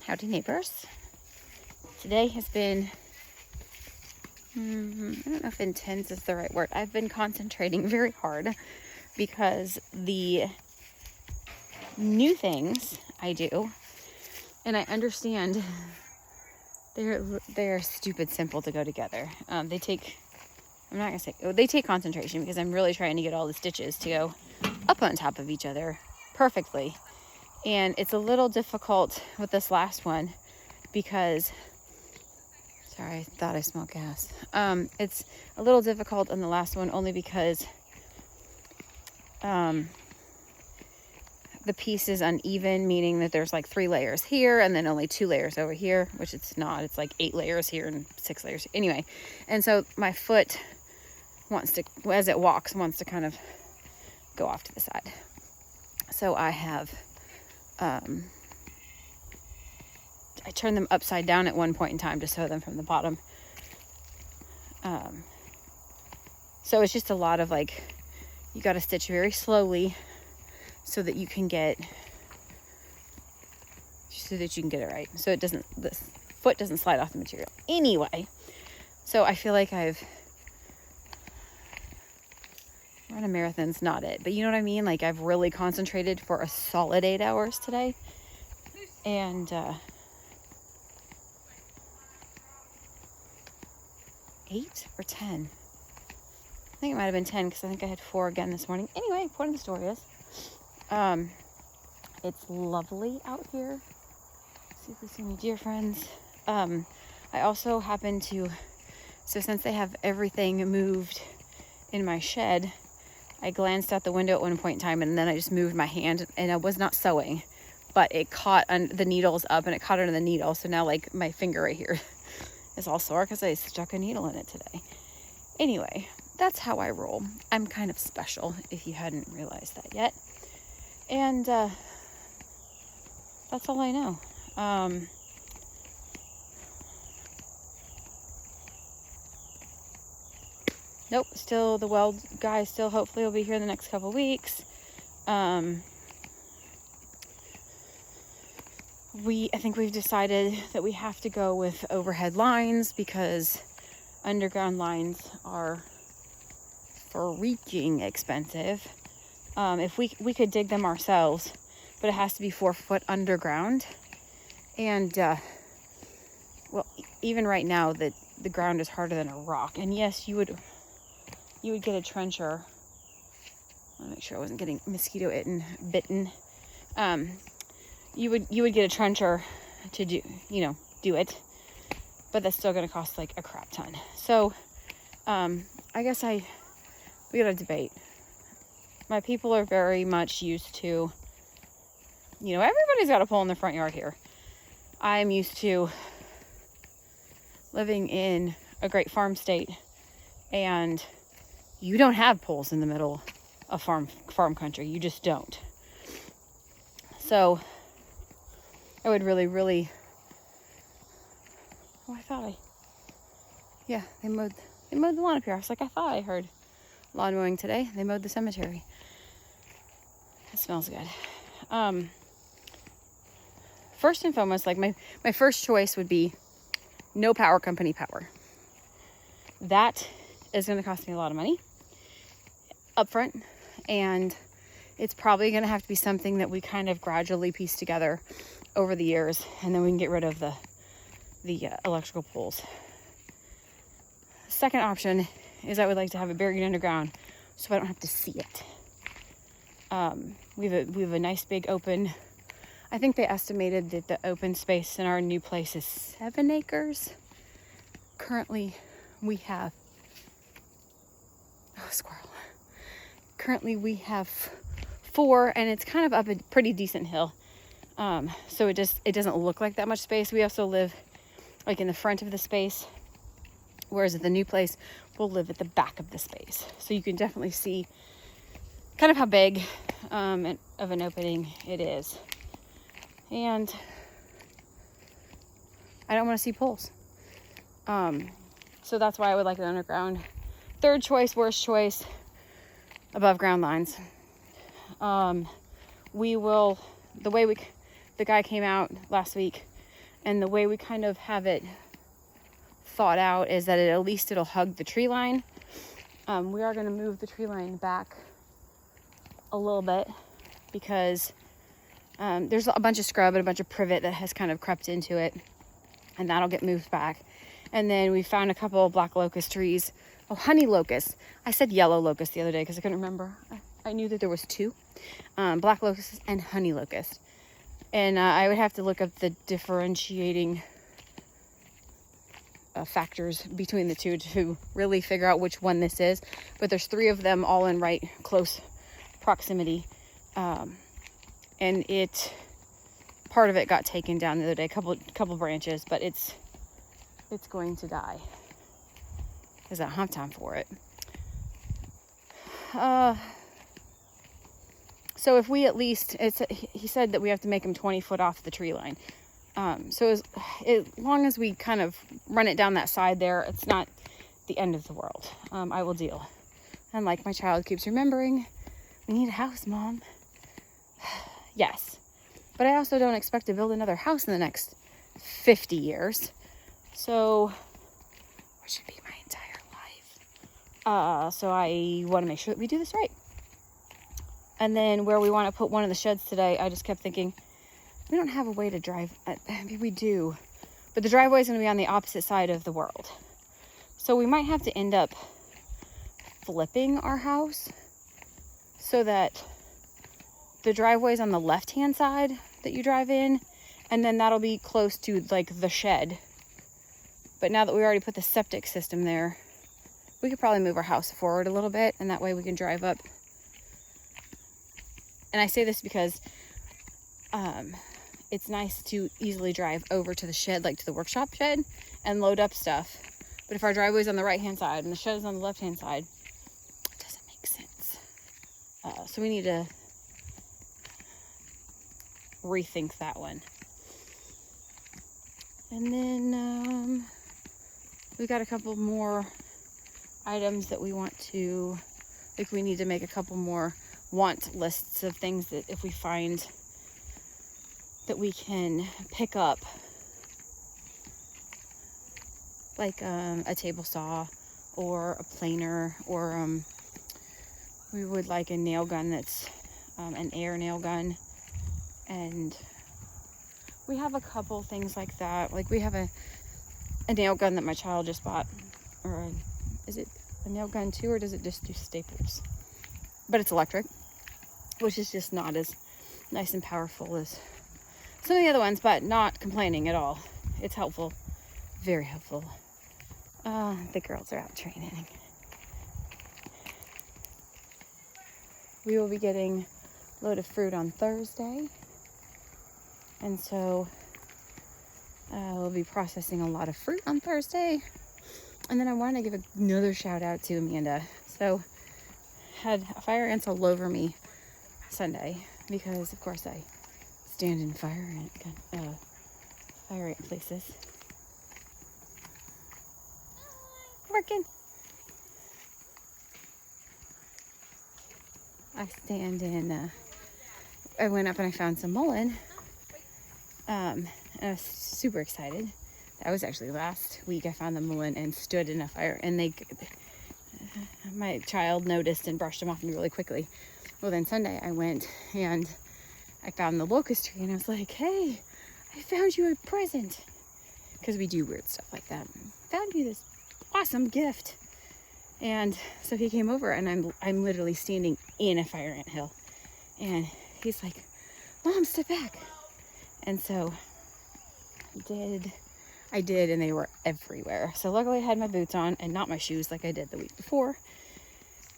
Howdy neighbors. Today has been, I don't know if intense is the right word. I've been concentrating very hard because the new things I do, and I understand they're stupid simple to go together. They take concentration because I'm really trying to get all the stitches to go up on top of each other perfectly. And it's a little difficult with this last one because, sorry, I thought I smelled gas. It's a little difficult on the last one only because the piece is uneven, meaning that there's like 3 layers here and then only 2 layers over here, which it's not. It's like 8 layers here and 6 layers. Anyway, and so my foot wants to, as it walks, wants to kind of go off to the side. So I have, I turned them upside down at one point in time to sew them from the bottom. So it's just a lot of like, you got to stitch very slowly so that you can get it right. So it doesn't, the foot doesn't slide off the material. Anyway, so I feel like I've run a marathon's not it, but you know what I mean? Like I've really concentrated for a solid 8 hours today. And 8 or 10? I think it might have been 10 because I think I had 4 again this morning. Anyway, point of the story is, it's lovely out here. See if we see any deer friends. I also happen to, so since they have everything moved in my shed, I glanced out the window at one point in time and then I just moved my hand and I was not sewing, but it caught the needles up and it caught under the needle. So now like my finger right here is all sore because I stuck a needle in it today. Anyway, that's how I roll. I'm kind of special if you hadn't realized that yet. And that's all I know. Nope, still the weld guy still hopefully will be here in the next couple weeks. I think we've decided that we have to go with overhead lines because underground lines are freaking expensive. If we could dig them ourselves, but it has to be 4 foot underground. And, well, even right now the ground is harder than a rock. And yes, you would get a trencher. I want to make sure I wasn't getting mosquito bitten. You would get a trencher to do it, but that's still going to cost like a crap ton. So, I guess we got to debate. My people are very much used to, everybody's got a pole in their front yard here. I'm used to living in a great farm state, and you don't have poles in the middle of farm country. You just don't. So I would really, really. Oh, they mowed the lawn up here. I was like, I thought I heard lawn mowing today. They mowed the cemetery. It smells good. First and foremost, like my first choice would be no power company power. That is going to cost me a lot of money upfront, and it's probably going to have to be something that we kind of gradually piece together over the years, and then we can get rid of the electrical poles. Second option is I would like to have it buried underground so I don't have to see it. We have a nice big open, I think they estimated that the open space in our new place is 7 acres. Currently we have, squirrel. Currently we have 4, and it's kind of up a pretty decent hill. So it doesn't look like that much space. We also live like in the front of the space, whereas at the new place, we'll live at the back of the space. So you can definitely see kind of how big of an opening it is. And I don't want to see poles. So that's why I would like it underground. Third choice, worst choice, above ground lines. The guy came out last week And the way we kind of have it thought out is that at least it'll hug the tree line. We are going to move the tree line back a little bit because there's a bunch of scrub and a bunch of privet that has kind of crept into it, and that'll get moved back. And then we found a couple of black locust trees. Oh, honey locust. I said yellow locust the other day because I couldn't remember. I knew that there was two, black locust and honey locust. And I would have to look up the differentiating factors between the two to really figure out which one this is. But there's 3 of them all in right close proximity. And part of it got taken down the other day, a couple branches, but it's going to die because I don't have time for it. So if we at least, he said that we have to make them 20 foot off the tree line. So as long as we kind of run it down that side there, it's not the end of the world. I will deal. And like my child keeps remembering, we need a house, Mom. Yes. But I also don't expect to build another house in the next 50 years. So, which should be my entire life. So I want to make sure that we do this right. And then where we want to put one of the sheds today, I just kept thinking, we don't have a way to drive. I mean, we do. But the driveway is going to be on the opposite side of the world. So we might have to end up flipping our house so that the driveway is on the left-hand side that you drive in. And then that'll be close to like the shed. But now that we already put the septic system there, we could probably move our house forward a little bit. And that way we can drive up. And I say this because it's nice to easily drive over to the shed, like to the workshop shed, and load up stuff. But if our driveway is on the right-hand side and the shed is on the left-hand side, it doesn't make sense. So we need to rethink that one. And then we got a couple more items that we want to, like we need to make a couple more want lists of things that if we find that we can pick up, like a table saw or a planer, or we would like a nail gun that's an air nail gun. And we have a couple things like that. Like we have a nail gun that my child just bought, or is it a nail gun too, or does it just do staples? But it's electric, which is just not as nice and powerful as some of the other ones, but not complaining at all. It's helpful, very helpful. The girls are out training. We will be getting a load of fruit on Thursday, and so we'll be processing a lot of fruit on Thursday. And then I want to give another shout out to Amanda. So had fire ants all over me Sunday because of course I stand in fire ant places. Working. I stand in I went up and I found some mullein. And I was super excited. That was actually last week. I found the mullein and stood in a fire, and my child noticed and brushed them off me really quickly. Well, then Sunday I went and I found the locust tree, and I was like, hey, I found you a present. Because we do weird stuff like that. Found you this awesome gift. And so he came over, and I'm literally standing in a fire ant hill. And he's like, Mom, step back. And so I did, and they were everywhere. So luckily I had my boots on and not my shoes like I did the week before.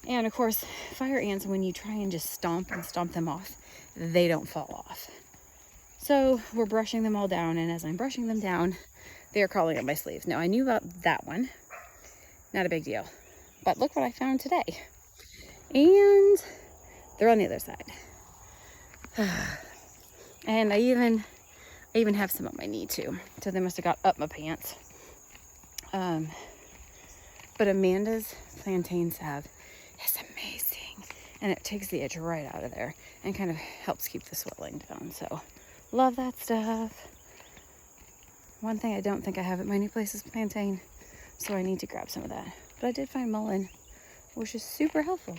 And of course, fire ants, when you try and just stomp them off, they don't fall off. So we're brushing them all down, and as I'm brushing them down, they are crawling up my sleeves. Now, I knew about that one. Not a big deal. But look what I found today. And they're on the other side. And I even have some on my knee too. So they must have got up my pants. But Amanda's plantain salve is amazing. And it takes the itch right out of there and kind of helps keep the swelling down. So love that stuff. One thing I don't think I have at my new place is plantain, so I need to grab some of that. But I did find mullein, which is super helpful.